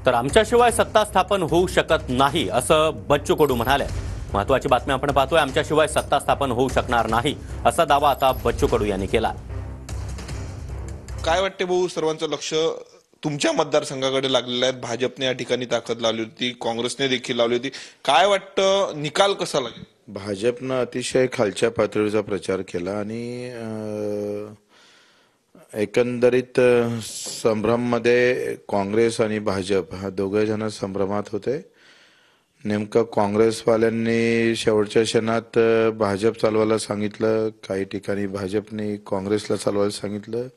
तर आमच्याशिवाय सत्ता स्थापन होऊ शकत नाही असं बच्चू कडू म्हणाले। महत्त्वाची बातमी आपण पाहतोय, आमच्याशिवाय सत्ता स्थापन होऊ शकणार नाही असा दावा आता बच्चू कडू यांनी केला। काय वाटते भाऊ, सर्वांचं लक्ष तुमच्या मतदारसंघाकडे लागलेलं आहे। भाजपने या ठिकाणी ताकद लावली होती, काँग्रेसने देखील लावली होती। काय वाटतं, निकाल कसा लागेल? भाजपनं अतिशय खालच्या पातळीचा प्रचार केला आणि एकंदरीत संभ्रममध्ये काँग्रेस आणि भाजप हा दोघे जण संभ्रमात होते। नेमकं काँग्रेसवाल्यांनी शेवटच्या क्षणात भाजप चालवायला सांगितलं, काही ठिकाणी भाजपने काँग्रेसला चालवायला सांगितलं।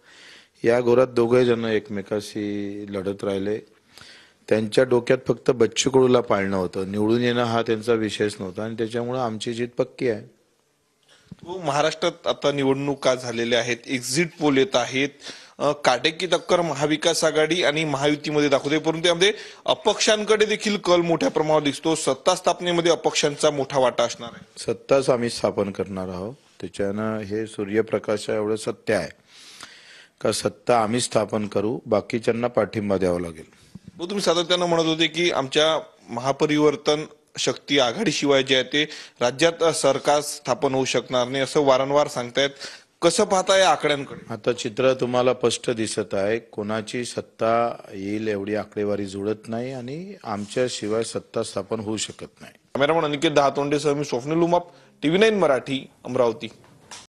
या घोरात दोघे जण एकमेकाशी लढत राहिले। त्यांच्या डोक्यात फक्त बच्चू कडूला पाळणं होतं, निवडून येणं हा त्यांचा विषयच नव्हता आणि त्याच्यामुळे आमची जीत पक्की आहे। महाराष्ट्रात आता निवडणुका झालेल्या आहेत, एक्झिट पोल येत आहेत, काटेकी टक्कर महाविकास आघाडी आणि महायुतीमध्ये दाखवते, परंतु त्यामध्ये अपक्षांकडे देखील कल मोठ्या प्रमाणावर दिसतो। सत्ता स्थापनेमध्ये अपक्षांचा मोठा वाटा असणार आहे। सत्ताच आम्ही स्थापन करणार आहोत, त्याच्यानं हे सूर्यप्रकाशा एवढं सत्य आहे का सत्ता आम्ही स्थापन करू, बाकीच्यांना पाठिंबा द्यावा लागेल। तुम्ही सातत्यानं म्हणत होते की आमच्या महापरिवर्तन शक्ती आघाडीशिवाय जे आहे ते राज्यात सरकार स्थापन होऊ शकणार नाही असं वारंवार सांगतायत। कसं पाहताय आकड्यांकडे? आता चित्र तुम्हाला स्पष्ट दिसत आहे, कोणाची सत्ता येईल एवढी आकडेवारी जुळत नाही आणि आमच्याशिवाय सत्ता स्थापन होऊ शकत नाही। कॅमेरामन अनिकेत दहातोंडेसह मी स्वप्नील उमाप, TV9 मराठी, अमरावती।